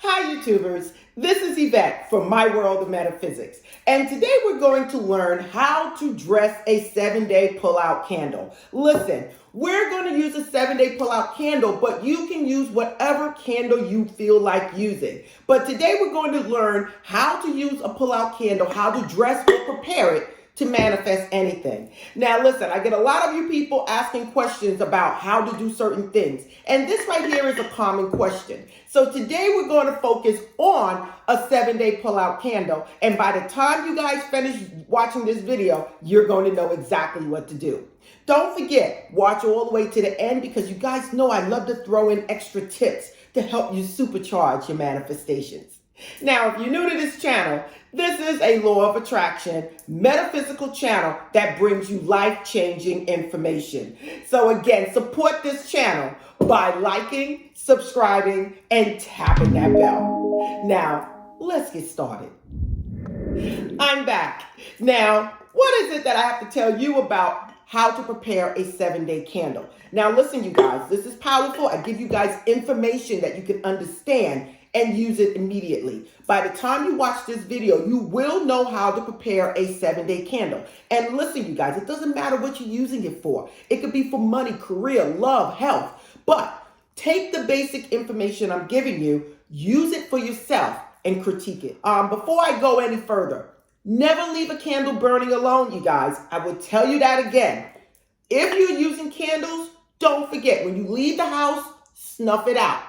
Hi YouTubers, this is Yvette from My World of Metaphysics, and today we're going to learn how to dress a 7-day pull-out candle. Listen, we're going to use a 7-day pull-out candle, but you can use whatever candle you feel like using. But today we're going to learn how to use a pull-out candle, how to dress or prepare it to manifest anything. Now listen, I get a lot of you people asking questions about how to do certain things. And this right here is a common question. So today we're going to focus on a 7-day pull-out candle. And by the time you guys finish watching this video, you're going to know exactly what to do. Don't forget, watch all the way to the end because you guys know I love to throw in extra tips to help you supercharge your manifestations. Now, if you're new to this channel, this is a law of attraction, metaphysical channel that brings you life-changing information. So again, support this channel by liking, subscribing, and tapping that bell. Now, let's get started. I'm back. Now, what is it that I have to tell you about how to prepare a 7-day candle? Now, listen, you guys, this is powerful. I give you guys information that you can understand and use it immediately. By the time you watch this video, you will know how to prepare a 7-day candle. And listen, you guys, it doesn't matter what you're using it for. It could be for money, career, love, health. But take the basic information I'm giving you, use it for yourself, and critique it. Before I go any further, never leave a candle burning alone, you guys. I will tell you that again. If you're using candles, don't forget, when you leave the house, snuff it out.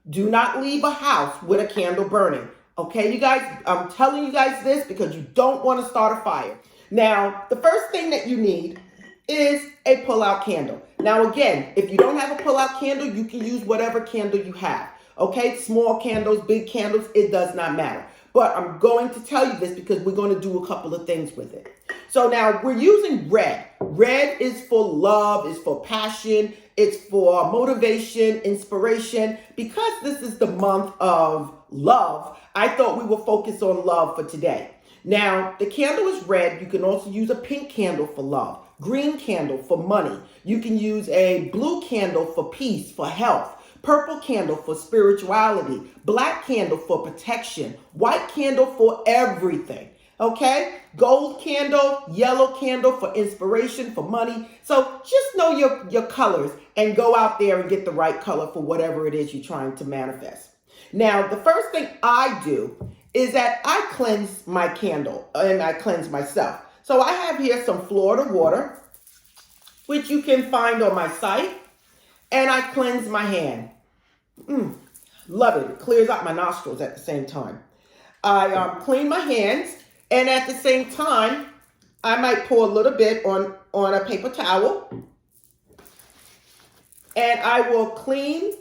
Do not leave a house with a candle burning. Okay, you guys, I'm telling you guys this because you don't want to start a fire. Now, the first thing that you need is a pull-out candle. Now, again, if you don't have a pull-out candle, you can use whatever candle you have. Okay, small candles, big candles, it does not matter. But I'm going to tell you this because we're going to do a couple of things with it. So now we're using red. Red is for love, is for passion, it's for motivation, inspiration. Because this is the month of love, I thought we would focus on love for today. Now, the candle is red. You can also use a pink candle for love, green candle for money. You can use a blue candle for peace, for health. Purple candle for spirituality, black candle for protection, white candle for everything, okay? Gold candle, yellow candle for inspiration, for money. So just know your colors and go out there and get the right color for whatever it is you're trying to manifest. Now, the first thing I do is that I cleanse my candle and I cleanse myself. So I have here some Florida water, which you can find on my site. And I cleanse my hand. Love it. It clears out my nostrils at the same time. I clean my hands. And at the same time, I might pour a little bit on a paper towel. And I will clean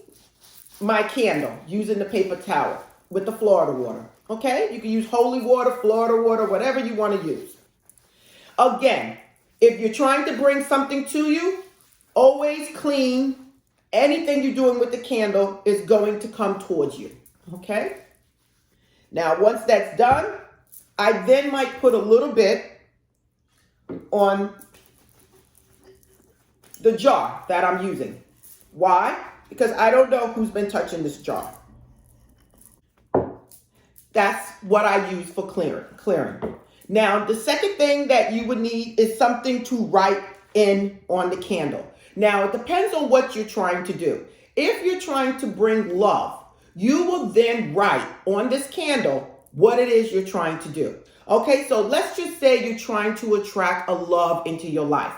my candle using the paper towel with the Florida water. Okay? You can use holy water, Florida water, whatever you want to use. Again, if you're trying to bring something to you, always clean. Anything you're doing with the candle is going to come towards you, okay? Now, once that's done, I then might put a little bit on the jar that I'm using. Why? Because I don't know who's been touching this jar. That's what I use for clearing. Now, the second thing that you would need is something to write in on the candle. Now, it depends on what you're trying to do. If you're trying to bring love, you will then write on this candle what it is you're trying to do. Okay, so let's just say you're trying to attract a love into your life,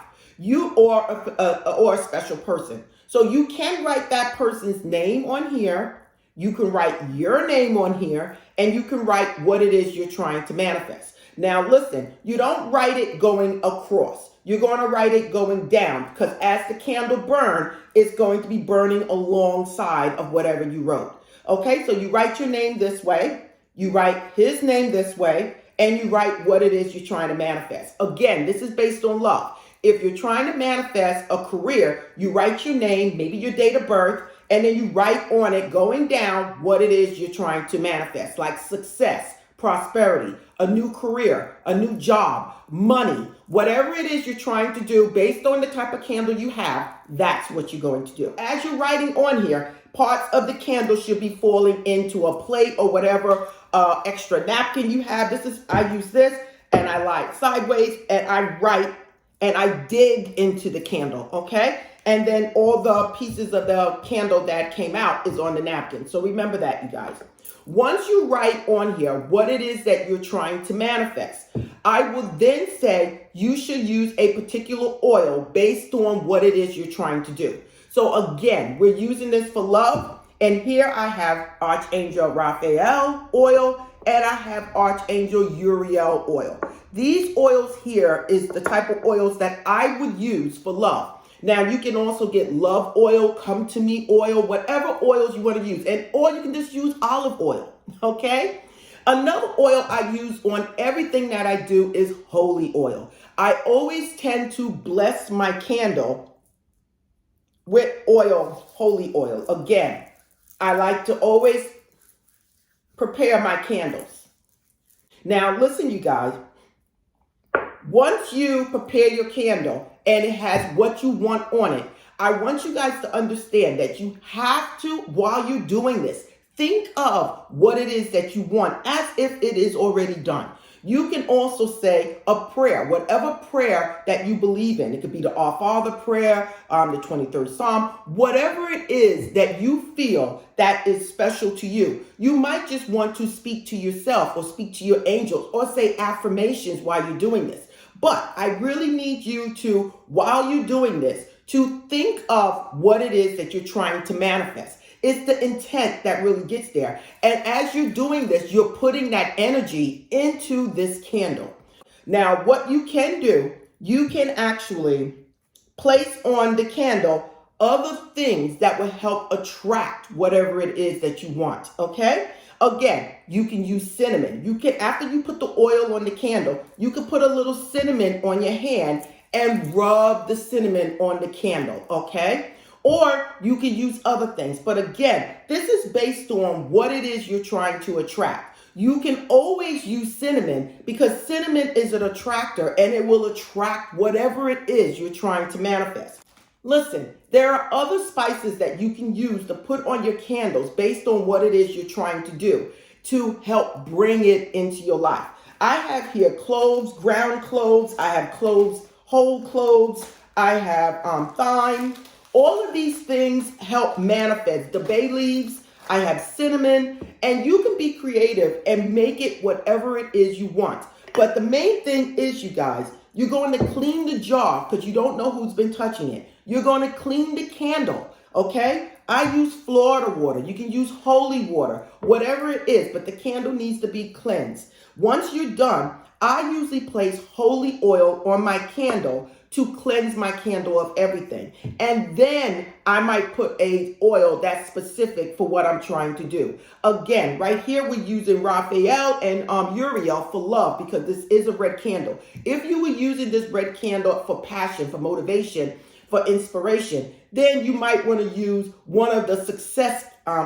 or a special person. So you can write that person's name on here. You can write your name on here, and you can write what it is you're trying to manifest. Now, listen, you don't write it going across. You're going to write it going down because as the candle burns, it's going to be burning alongside of whatever you wrote. Okay, so you write your name this way, you write his name this way, and you write what it is you're trying to manifest. Again, this is based on love. If you're trying to manifest a career, you write your name, maybe your date of birth, and then you write on it going down what it is you're trying to manifest, like success, prosperity, a new career, a new job, money, whatever it is you're trying to do based on the type of candle you have, that's what you're going to do. As you're writing on here, parts of the candle should be falling into a plate or whatever extra napkin you have. I use this and I lie it sideways and I write and I dig into the candle, okay? And then all the pieces of the candle that came out is on the napkin. So remember that, you guys. Once you write on here what it is that you're trying to manifest, I will then say you should use a particular oil based on what it is you're trying to do. So again, we're using this for love. And here I have Archangel Raphael oil and I have Archangel Uriel oil. These oils here is the type of oils that I would use for love. Now, you can also get love oil, come to me oil, whatever oils you want to use. Or you can just use olive oil, okay? Another oil I use on everything that I do is holy oil. I always tend to bless my candle with oil, holy oil. Again, I like to always prepare my candles. Now, listen, you guys. Once you prepare your candle and it has what you want on it, I want you guys to understand that you have to, while you're doing this, think of what it is that you want as if it is already done. You can also say a prayer, whatever prayer that you believe in. It could be the Our Father prayer, the 23rd Psalm, whatever it is that you feel that is special to you. You might just want to speak to yourself or speak to your angels or say affirmations while you're doing this. But I really need you to, while you're doing this, to think of what it is that you're trying to manifest. It's the intent that really gets there. And as you're doing this, you're putting that energy into this candle. Now, what you can do, you can actually place on the candle other things that will help attract whatever it is that you want, okay? Again, you can use cinnamon. You can, after you put the oil on the candle, you can put a little cinnamon on your hand and rub the cinnamon on the candle, okay? Or you can use other things. But again, this is based on what it is you're trying to attract. You can always use cinnamon because cinnamon is an attractor and it will attract whatever it is you're trying to manifest. Listen, there are other spices that you can use to put on your candles based on what it is you're trying to do to help bring it into your life. I have here cloves, ground cloves. I have cloves, whole cloves. I have thyme. All of these things help manifest. The bay leaves, I have cinnamon, and you can be creative and make it whatever it is you want. But the main thing is, you guys, you're going to clean the jar because you don't know who's been touching it. You're going to clean the candle, okay? I use Florida water. You can use holy water, whatever it is, but the candle needs to be cleansed. Once you're done, I usually place holy oil on my candle to cleanse my candle of everything. And then I might put a oil that's specific for what I'm trying to do. Again, right here we're using Raphael and Uriel for love because this is a red candle. If you were using this red candle for passion, for motivation, for inspiration, then you might want to use one of the success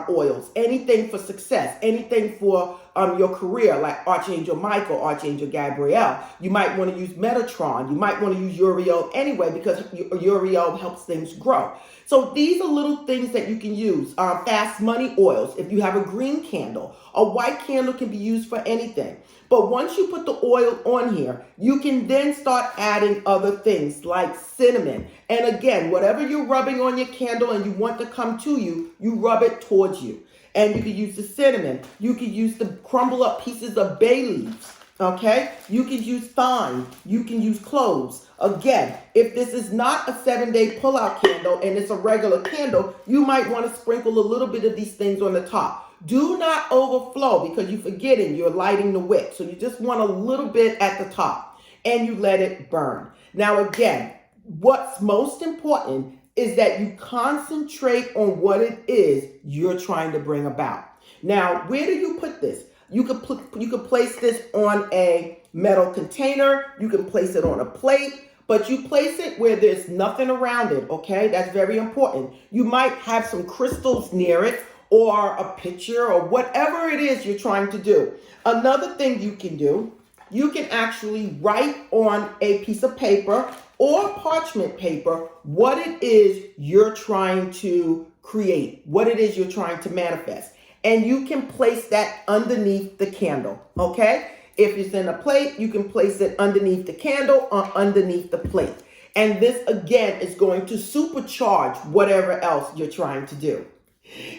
oils, anything for success, anything for your career, like Archangel Michael, Archangel Gabriel. You might want to use Metatron. You might want to use Uriel anyway because Uriel helps things grow. So these are little things that you can use. Fast money oils. If you have a green candle, a white candle can be used for anything. But once you put the oil on here, you can then start adding other things like cinnamon. And again, whatever you're rubbing on your candle and you want to come to you, you rub it towards you. And you can use the cinnamon. You can use the crumble up pieces of bay leaves. Okay? You can use thyme. You can use cloves. Again, if this is not a 7-day pull-out candle and it's a regular candle, you might want to sprinkle a little bit of these things on the top. Do not overflow because you're forgetting you're lighting the wick. So you just want a little bit at the top and you let it burn. Now, again, what's most important is that you concentrate on what it is you're trying to bring about. Now, where do you put this? You could place this on a metal container. You can place it on a plate, but you place it where there's nothing around it, okay? That's very important. You might have some crystals near it or a picture or whatever it is you're trying to do. Another thing you can do, you can actually write on a piece of paper or parchment paper what it is you're trying to create, what it is you're trying to manifest. And you can place that underneath the candle, okay? If it's in a plate, you can place it underneath the candle or underneath the plate. And this, again, is going to supercharge whatever else you're trying to do.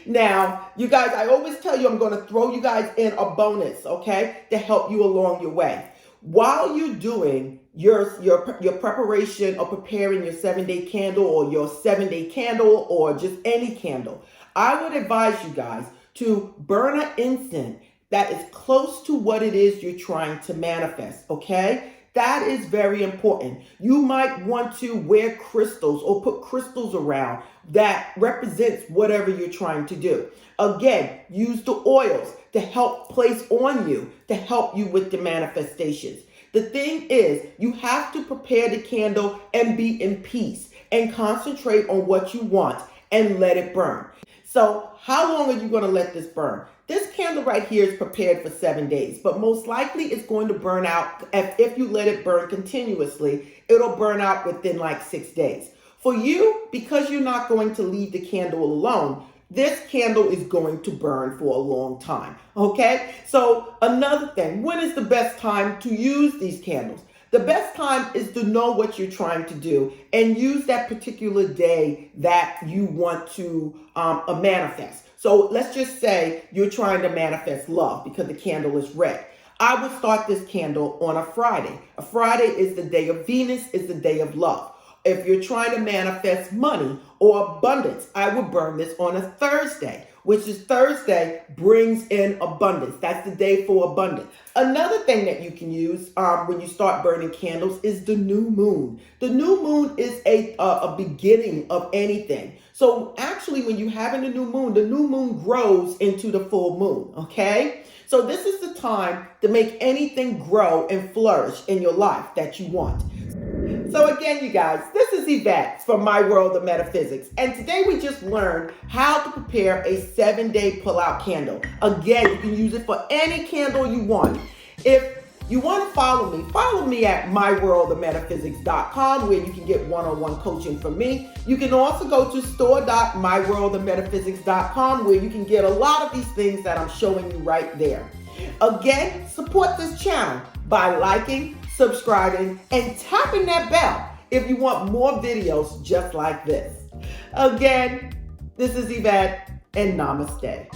Now, you guys, I always tell you I'm going to throw you guys in a bonus, okay, to help you along your way. While you're doing your preparation or preparing your 7-day candle or your 7-day candle or just any candle, I would advise you guys to burn an incense that is close to what it is you're trying to manifest, okay? That is very important. You might want to wear crystals or put crystals around that represents whatever you're trying to do. Again, use the oils to help place on you, to help you with the manifestations. The thing is, you have to prepare the candle and be in peace and concentrate on what you want and let it burn. So how long are you going to let this burn? This candle right here is prepared for 7 days, but most likely it's going to burn out. If you let it burn continuously, it'll burn out within like 6 days. For you, because you're not going to leave the candle alone, this candle is going to burn for a long time, okay? So another thing, when is the best time to use these candles? The best time is to know what you're trying to do and use that particular day that you want to manifest. So let's just say you're trying to manifest love because the candle is red. I would start this candle on a Friday. A Friday is the day of Venus, is the day of love. If you're trying to manifest money or abundance, I would burn this on a Thursday, which is Thursday brings in abundance. That's the day for abundance. Another thing that you can use when you start burning candles is the new moon. The new moon is a beginning of anything. So actually, when you're having a new moon grows into the full moon, okay? So this is the time to make anything grow and flourish in your life that you want. So again, you guys, this is Yvette from My World of Metaphysics. And today we just learned how to prepare a 7-day pull-out candle. Again, you can use it for any candle you want. If you want to follow me at myworldofmetaphysics.com where you can get one-on-one coaching from me. You can also go to store.myworldofmetaphysics.com where you can get a lot of these things that I'm showing you right there. Again, support this channel by liking, subscribing, and tapping that bell if you want more videos just like this. Again, this is Yvette, and namaste.